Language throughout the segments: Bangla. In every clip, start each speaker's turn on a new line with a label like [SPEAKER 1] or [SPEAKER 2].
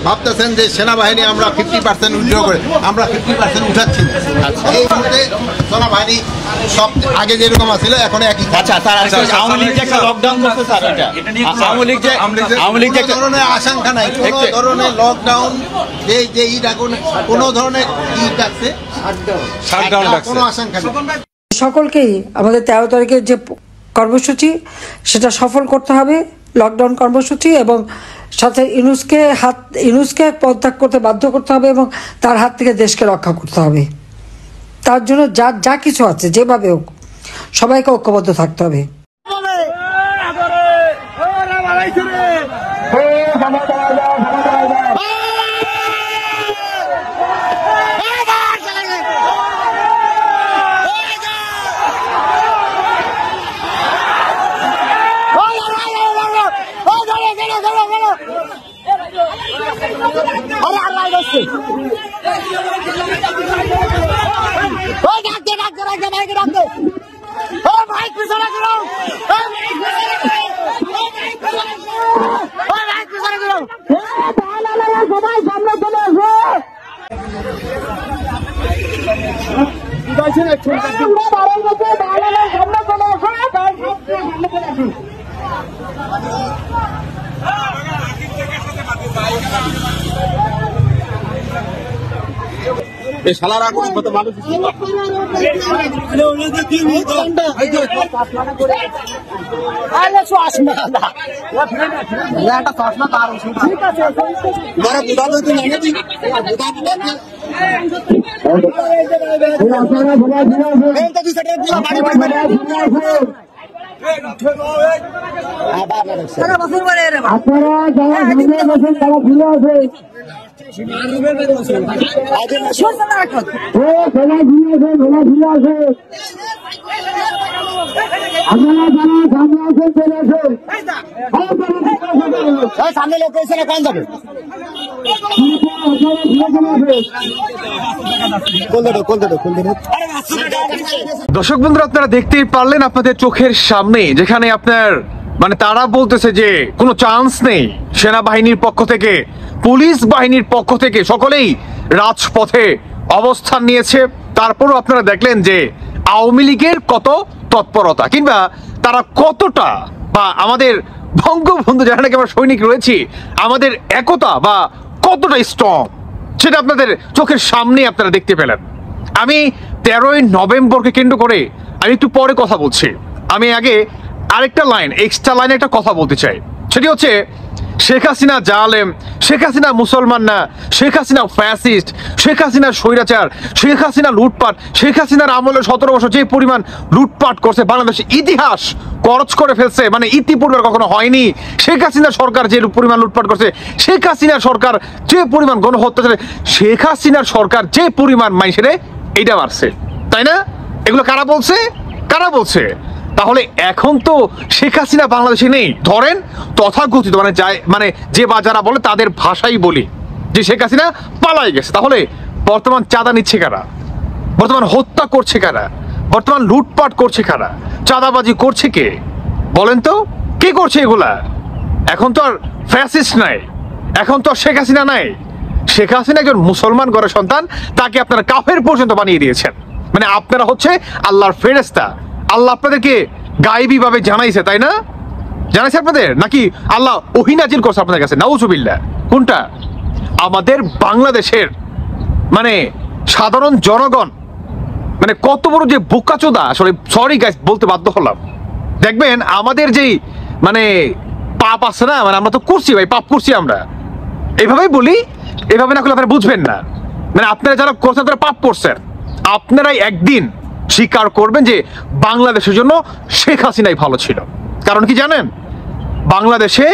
[SPEAKER 1] ভাবতেছেন যে সেনাবাহিনী আমরা 50% উইথড্র করে আমরা 50% উঠাচ্ছি। এই মুহূর্তে সেনাবাহিনী সব আগে যেরকম ছিল এখন একই।
[SPEAKER 2] আচ্ছা স্যার, আওয়ামী লীগ যে একটা লকডাউন করছে স্যার, এটা নিয়ে আওয়ামী লীগ যে
[SPEAKER 1] ধরনের আশঙ্কা নাই, কোনো ধরনের লকডাউন যে ই ডাকুন কোনো ধরনের ই ডাকছে শাটডাউন ডাকছে, কোনো আশঙ্কা নেই।
[SPEAKER 3] সকলকেই আমাদের 13 তারিখের যে কর্মসূচি সেটা সফল করতে হবে, লকডাউন কর্মসূচি, এবং সাথে ইউনুসকে পদত্যাগ করতে বাধ্য করতে হবে এবং তার হাত থেকে দেশকে রক্ষা করতে হবে। তার জন্য যা কিছু আছে যেভাবে হোক সবাইকে ঐক্যবদ্ধ থাকতে হবে।
[SPEAKER 1] শালারা কোনো কত মানুষ সামনে লোক এসে কোন যাবে
[SPEAKER 4] দর্শক বন্ধুরা, আপনারা দেখতেই পারলেন আপনাদের চোখের সামনে, যেখানে আপনার মানে তারা বলতেছে যে কোনো চান্স নেই, সেনাবাহিনীর পক্ষ থেকে পুলিশ বাহিনীর পক্ষ থেকে সকলেই রাজপথে অবস্থান নিয়েছে। তারপরও আপনারা দেখলেন যে আওয়ামী লীগের কত তৎপরতা, কিংবা তারা কতটা, বা আমাদের বঙ্গবন্ধু যারা নাকি আমরা সৈনিক রয়েছি, আমাদের একতা বা কতটা স্ট্রং সেটা আপনাদের চোখের সামনে আপনারা দেখতে পেলেন। আমি 13ই নভেম্বরকে কেন্দ্র করে আমি একটু পরে কথা বলছি। আমি আগে আরেকটা এক্সট্রা লাইনে একটা কথা বলতে চাই। সেটি হচ্ছে শেখ হাসিনা জালেম, শেখ হাসিনা মুসলমান না, শেখ হাসিনা ফ্যাসিস্ট, শেখ হাসিনা স্বৈরাচার, শেখ হাসিনা লুটপাট, শেখ হাসিনার আমলে 17 বছর যে পরিমাণ লুটপাট করছে বাংলাদেশের ইতিহাস খরচ করে ফেলছে, মানে ইতিপূর্বে কখনো হয়নি। শেখ হাসিনা সরকার যে পরিমাণ লুটপাট করছে, শেখ হাসিনা সরকার যে পরিমাণ গণহত্যা, শেখ হাসিনার সরকার যে পরিমাণ মাইসেরে এইটা মারছে, তাই না? এগুলো কারা বলছে? তাহলে এখন তো শেখ হাসিনা বাংলাদেশে নেই। ধরেন তথাকথিত মানে যে বা যারা বলে তাদের ভাষাই বলি যে শেখ হাসিনা পালাই গেছে। তাহলে বর্তমান চাঁদা নিচ্ছে কারা? বর্তমান হত্যা করছে কারা? বর্তমান লুটপাট করছে কারা? চাঁদাবাজি করছে কে? বলেন তো, কে করছে এগুলা? এখন তো আর ফ্যাসিস্ট নাই, এখন তো শেখ হাসিনা নাই। শেখ হাসিনা একজন মুসলমান ঘরের সন্তান, তাকে আপনারা কাফের পর্যন্ত বানিয়ে দিয়েছেন। মানে আপনারা হচ্ছে আল্লাহর ফেরেশতা। আল্লাহ আপনাদেরকে গায়েবী ভাবে জানাইছে, তাই না? জানাইছে আপনাদের, নাকি আল্লাহ ওহী নাজিল করছে আপনাদের কাছে? নাউজুবিল্লাহ। কোনটা? আমাদের বাংলাদেশের মানে সাধারণ জনগণ মানে কত বড় যে বোকাচোদা, আসলে সরি গাইস বলতে বাধ্য হলাম। দেখবেন আমাদের যেই মানে পাপ আছে না, মানে আমরা তো করছি ভাই, পাপ করছি আমরা, এইভাবেই বলি, এভাবে না করলে আপনারা বুঝবেন না। মানে আপনারা যারা করছেন তারা পাপ করছেন। আপনারাই একদিন স্বীকার করবেন যে বাংলাদেশের জন্য শেখ হাসিনাই ভালো ছিল। কারণ কি জানেন? বাংলাদেশে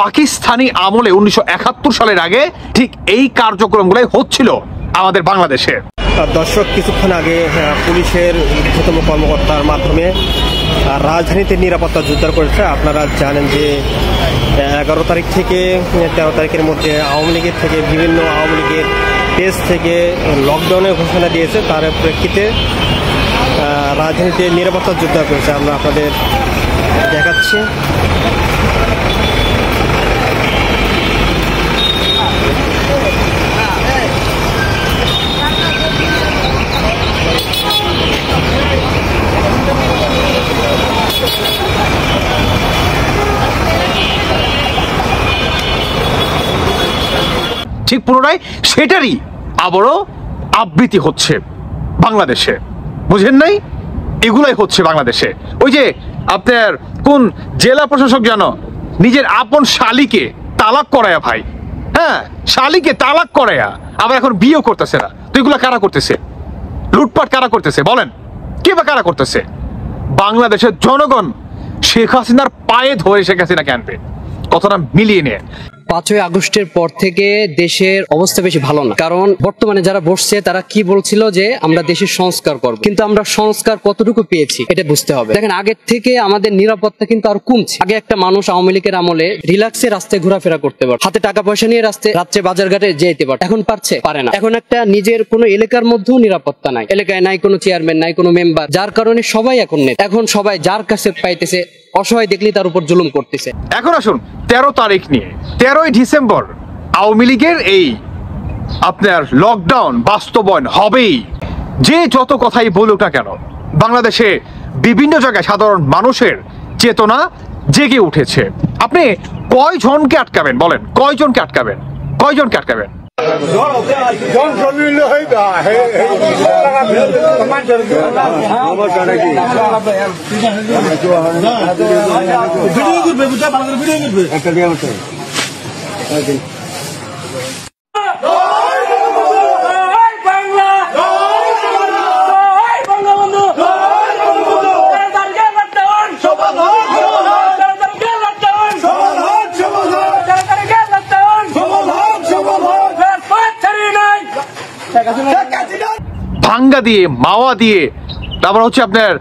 [SPEAKER 4] পাকিস্তানি আমলে 1971 সালের আগে ঠিক এই কার্যক্রমগুলাই হচ্ছিল আমাদের বাংলাদেশে।
[SPEAKER 2] দর্শক, কিছুক্ষণ আগে পুলিশের ঊর্ধ্বতম কর্মকর্তার মাধ্যমে রাজধানীতে নিরাপত্তা জোরদার করেছে। আপনারা জানেন যে 11 তারিখ থেকে 13 তারিখের মধ্যে আওয়ামী লীগের থেকে বিভিন্ন আওয়ামী লীগের পেজ থেকে লকডাউনের ঘোষণা দিয়েছে। তার প্রেক্ষিতে রাজধানীতে নিরাপত্তা জোরদার করেছে। আমরা আপনাদের দেখাচ্ছি।
[SPEAKER 4] ঠিক পুনরায় সেটারই আবারও আবৃত্তি হচ্ছে বাংলাদেশে। বুঝেন নাই? এগুলাই হচ্ছে বাংলাদেশে। ওই যে আপনার কোন জেলা প্রশাসক জানো নিজের আপন শালিকে তালাক করায়া ভাই, হ্যাঁ শালিকে তালাক করায়া আবার এখন বিয়েও করতেছে না। তো এগুলো কারা করতেছে? লুটপাট কারা করতেছে বলেন? কে বা কারা করতেছে? বাংলাদেশের জনগণ শেখ হাসিনার পায়ে ধরে শেখ হাসিনাকে আনবে। কথাটা মিলিয়ে নিয়ে
[SPEAKER 5] 5ই আগস্টের পর থেকে দেশের অবস্থা বেশি ভালো না, কারণ বর্তমানে যারা বসছে তারা কি বলছিল যে আমরা দেশের সংস্কার করব, কিন্তু আমরা সংস্কার কতটুকু পেয়েছি এটা বুঝতে হবে। দেখেন আগের থেকে আমাদের নিরাপত্তা কিন্তু আরো কমছে। আগে একটা মানুষ আওয়ামী লীগের আমলে রিল্যাক্সে রাস্তায় ঘোরাফেরা করতে পারে, হাতে টাকা পয়সা নিয়ে রাত্রে বাজারঘাটে যেতে পারে। এখন পারছে? পারে না। এখন একটা নিজের কোনো এলাকার মধ্যেও নিরাপত্তা নাই, এলাকায় নাই কোনো চেয়ারম্যান, নাই কোনো মেম্বার, যার কারণে সবাই এখন নেই। এখন সবাই যার কাছে পাইতেছে, অসহায় দেখলি তার উপর জুলুম করতেছে।
[SPEAKER 4] এখন আসুন 13 তারিখ নিয়ে। 13ই ডিসেম্বর আওয়ামী লীগের এই আপনার লকডাউন বাস্তবায়ন হবেই। যে যত কথাই বলুক না কেন, বাংলাদেশে বিভিন্ন জায়গায় সাধারণ মানুষের চেতনা জেগে উঠেছে। আপনি কয়জনকে আটকাবেন বলেন? কয়জনকে আটকাবেন? কয়জনকে আটকাবেন? ভাঙ্গা দিয়ে, মাওয়া দিয়ে, তারপর হচ্ছে আপনার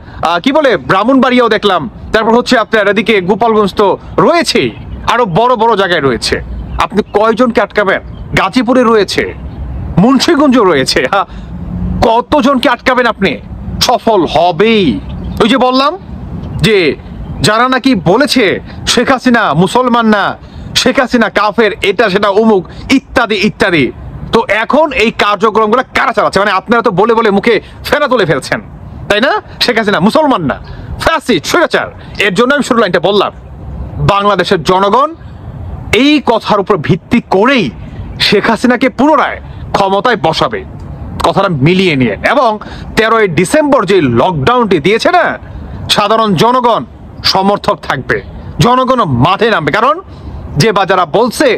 [SPEAKER 4] কি বলে ব্রাহ্মণবাড়িয়াও দেখলাম, তারপর হচ্ছে আপনার এদিকে গোপালগঞ্জ তো রয়েছেই, আরো বড় বড় জায়গায় রয়েছে। আপনি কয়জনকে আটকাবেন? গাজীপুরে রয়েছে, মুন্সিগঞ্জ রয়েছে, হ্যাঁ কতজনকে আটকাবেন আপনি? সফল হবেই। ওই যে বললাম যে যারা নাকি বলেছে শেখ হাসিনা মুসলমান না, শেখ হাসিনা কাফের, এটা সেটা অমুক ইত্যাদি ইত্যাদি, তো এখন এই কার্যক্রমগুলো কারা চালাচ্ছে? মানে আপনারা তো বলে বলে মুখে ফেরা তুলে ফেলছেন, তাই না? শেখ হাসিনা মুসলমান না, ফ্যাসিস্ট, স্বৈরাচার। এর জন্য আমি শুরু লাইনটা বললাম, বাংলাদেশের জনগণ এই কথার উপর ভিত্তি করেই শেখ হাসিনাকে পুনরায় ক্ষমতায় বসাবে। কথাটা মিলিয়ে নিয়ে। এবং 13ই ডিসেম্বর যে লকডাউনটি দিয়েছে না, সাধারণ জনগণ সমর্থক থাকবে, জনগণ মাঠে নামবে। কারণ যে বা যারা বলছে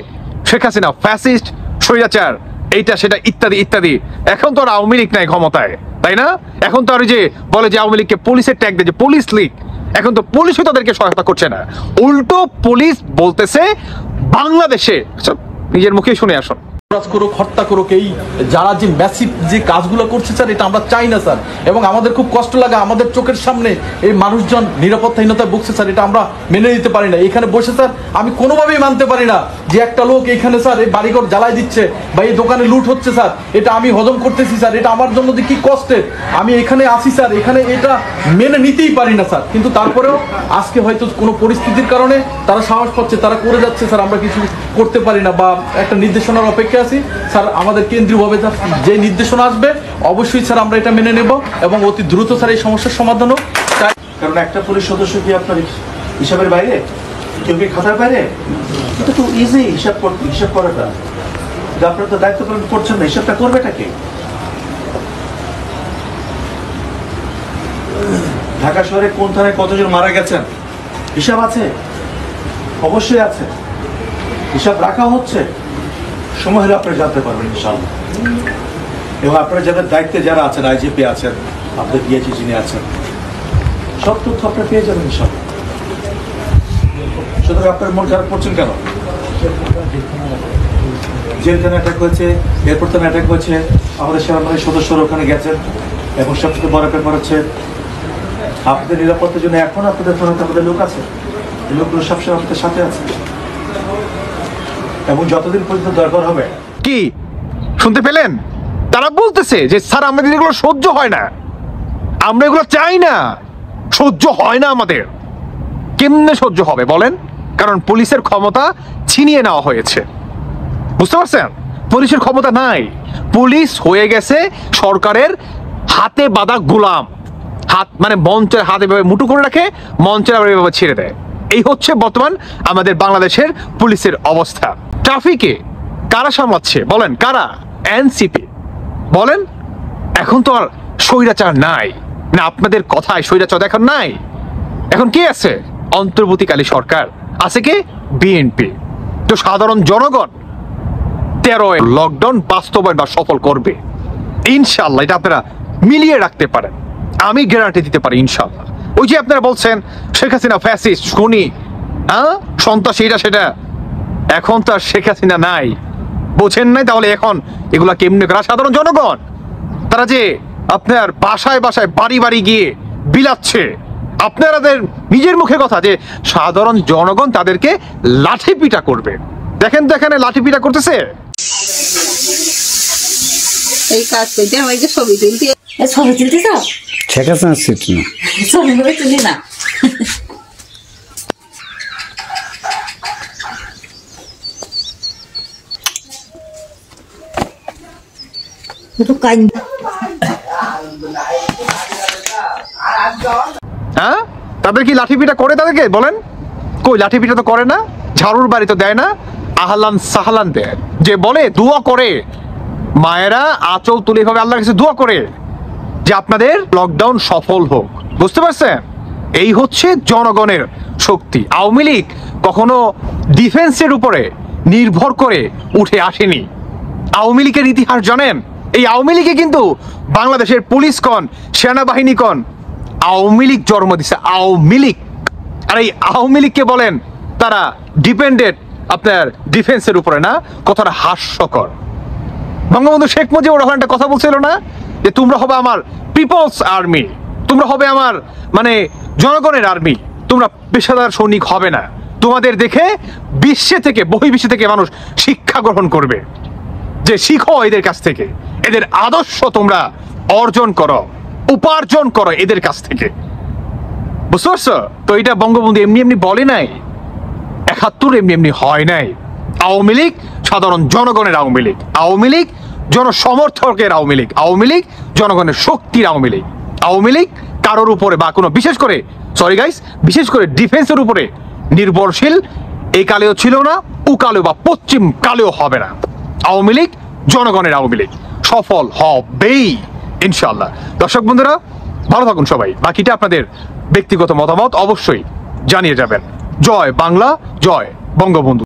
[SPEAKER 4] শেখ হাসিনা ফ্যাসিস্ট, স্বৈরাচার, এইটা সেটা ইত্যাদি ইত্যাদি, এখন তো আর আওয়ামী লীগ নাই ক্ষমতায়, তাই না? এখন তো আর যে বলে যে আওয়ামী লীগকে পুলিশের ট্যাগ দেয়, যে পুলিশ লীগ, এখন তো পুলিশও তাদেরকে সহায়তা করছে না। উল্টো পুলিশ বলতেছে বাংলাদেশে, নিজের মুখে শুনে আসুন,
[SPEAKER 6] করুক, হত্যা করুক, এই যারা যে ম্যাসিভ যে কাজগুলো করছে স্যার, এটা আমরা চাই না স্যার। এবং আমাদের খুব কষ্ট লাগে, আমাদের চোখের সামনে এই মানুষজন নিরাপত্তাহীনতায় ভুগছে স্যার, এটা আমরা মেনে নিতে পারি না। এখানে বসে স্যার আমি কোনোভাবেই মানতে পারি না যে একটা লোক এখানে স্যার এই বাড়িঘর জ্বালাই দিচ্ছে বা এই দোকানে লুট হচ্ছে স্যার, এটা আমি হজম করতেছি স্যার, এটা আমার জন্য যে কি কষ্টের। আমি এখানে আসি স্যার, এখানে এটা মেনে নিতেই পারি না স্যার। কিন্তু তারপরেও আজকে হয়তো কোনো পরিস্থিতির কারণে তারা সাহস পাচ্ছে, তারা করে যাচ্ছে স্যার, আমরা কিছু করতে পারি না বা একটা নির্দেশনার অপেক্ষা আছি স্যার। আমাদের কেন্দ্রীয়ভাবে যে নির্দেশনা আসবে অবশ্যই স্যার আমরা এটা মেনে নেব এবং অতি দ্রুত স্যার এই সমস্যার সমাধান হোক।
[SPEAKER 7] কারণ একটা পুলিশ সদস্য কি আপনার হিসাবের বাইরে, কেউ কি খাতার বাইরে? এটা তো ইজি হিসাব করাটা। আপনারা তো দায়িত্ব পালন করছেন না, হিসাবটা করবেটা কে? ঢাকা শহরে কোন থানায় কতজন মারা গেছেন হিসাব আছে? অবশ্যই আছে, হিসাব রাখা হচ্ছে। সময় হলে আপনারা জানতে পারবেন ইনশাআল্লাহ। এবং আপনারা যাদের দায়িত্বে যারা আছেন, আইজিপি আছেন, আপনাদের ডিআইজি যিনি আছেন, সব তথ্য আপনারা পেয়ে যাবেন ইনশাআল্লাহ। সুতরাং আপনার মন খারাপ করছেন কেন? জেলখানে অ্যাটাক হয়েছে, এয়ারপোর্ট থানা অ্যাটাক হয়েছে, আমাদের সেনাবাহিনীর সদস্যরা ওখানে গেছেন। এবং সবচেয়ে বড় ব্যাপার হচ্ছে আপনাদের নিরাপত্তার জন্য এখন আপনাদের থানাতে আমাদের লোক আছে, এই লোকগুলো সবসময় আপনাদের সাথে আছে এবং যতদিন পর্যন্ত দরকার হবে।
[SPEAKER 4] কি শুনতে পেলেন? তারা বলতেছে যে স্যার আমাদের এগুলো সহ্য হয় না, আমরা এগুলো চাই না, সহ্য হয় না আমাদের। কেমনে সহ্য হবে বলেন? কারণ পুলিশের ক্ষমতা ছিনিয়ে নেওয়া হয়েছে, বুঝতে পারছেন? পুলিশের ক্ষমতা নাই, পুলিশ হয়ে গেছে সরকারের হাতে বাঁধা গোলাম। হাত মানে মঞ্চের হাতে মুঠো করে রাখে, মঞ্চের আবার এভাবে ছেড়ে দেয়। এই হচ্ছে বর্তমান আমাদের বাংলাদেশের পুলিশের অবস্থা। ট্রাফিকে কারা সামলাচ্ছে বলেন? কারা? এনসিপি। বলেন, এখন তো আর স্বৈরাচার নাই না, আপনাদের কথায় স্বৈরাচার এখন নাই। এখন কি আছে? অন্তর্বর্তীকালী সরকার আছে, কি? বিএনপি। তো সাধারণ জনগণ 13 লকডাউন বাস্তবায়ন বা সফল করবে ইনশাল্লাহ। এটা আপনারা মিলিয়ে রাখতে পারেন, আমি গ্যারান্টি দিতে পারি ইনশাল্লাহ। ওই যে আপনারা বলছেন শেখ হাসিনা ফ্যাসিস্ট, খুনি, সন্ত্রাসী, এটা সেটা, এখন তো আর শেখ হাসিনা নাই, বোঝেন নাই? তাহলে এখন এগুলা কেমনে করা? সাধারণ জনগণ তারা যে আপনার বাসায় বাসায় বাড়ি বাড়ি গিয়ে বিলাচ্ছে, আপনাদের নিজের মুখে কথা যে সাধারণ জনগণ তাদেরকে লাঠি পিটা করবে। দেখেন তো এখানে লাঠি পিটা করতেছে।
[SPEAKER 8] এই কাজ করতে আমাকে ছবি তুলতে চাও?
[SPEAKER 9] শেখ হাসিনা সিট না,
[SPEAKER 8] ছবি করে তুলি না।
[SPEAKER 4] হ্যাঁ, তাদের কি লাঠি পিটা করে? তাদেরকে বলেন, কই লাঠি পিটা তো করে না, ঝাড়ুর বাড়ি তো দেয় না, আহলান সাহলান দেয়। যে বলে দোয়া করে, মায়েরা আঁচল তুলে ভাবে আল্লাহর কাছে দোয়া করে যে আপনাদের লকডাউন সফল হোক। বুঝতে পারছেন? এই হচ্ছে জনগণের শক্তি। আওয়ামী লীগ কখনো ডিফেন্সের উপরে নির্ভর করে উঠে আসেনি। আওয়ামী লীগের ইতিহাস জানেন? এই আওয়ামী লীগে কিন্তু বাংলাদেশের পুলিশ কন, সেনাবাহিনী কন, আওয়ামী লীগ জন্ম দিছে, আওয়ামী লীগ। আর এই আওয়ামী লীগকে বলেন তারা ডিপেন্ডেন্ট আপনার ডিফেন্সের উপরে না, কথাটা হাস্যকর। বঙ্গবন্ধু শেখ মুজিবুর রহমান একটা কথা বলছিল না যে তোমরা হবে আমার পিপলস আর্মি, তোমরা হবে আমার মানে জনগণের আর্মি, তোমরা পেশাদার সৈনিক হবে না, তোমাদের দেখে বিশ্বে থেকে বহির্বিশ্বে থেকে মানুষ শিক্ষা গ্রহণ করবে, যে শিখো এদের কাছ থেকে, এদের আদর্শ তোমরা অর্জন করো, উপার্জন করো এদের কাছ থেকে। বুঝতে পারছো? তো এটা বঙ্গবন্ধু এমনি এমনি বলে নাই, 71 এমনি এমনি হয় নাই। আওয়ামী লীগ সাধারণ জনগণের আওয়ামী লীগ, আওয়ামী লীগ জনসমর্থকের আওয়ামী লীগ, আওয়ামী লীগ জনগণের শক্তির আওয়ামী লীগ। আওয়ামী লীগ কারোর উপরে বা কোনো বিশেষ করে বিশেষ করে ডিফেন্সের উপরে নির্ভরশীল এই কালেও ছিল না, ও কালেও বা পশ্চিম কালেও হবে না। আওয়ামী লীগ জনগণের আওয়ামী লীগ, সফল হবেই ইনশাল্লাহ। দর্শক বন্ধুরা ভালো থাকুন সবাই, বাকিটা আপনাদের ব্যক্তিগত মতামত অবশ্যই জানিয়ে যাবেন। জয় বাংলা, জয় বঙ্গবন্ধু।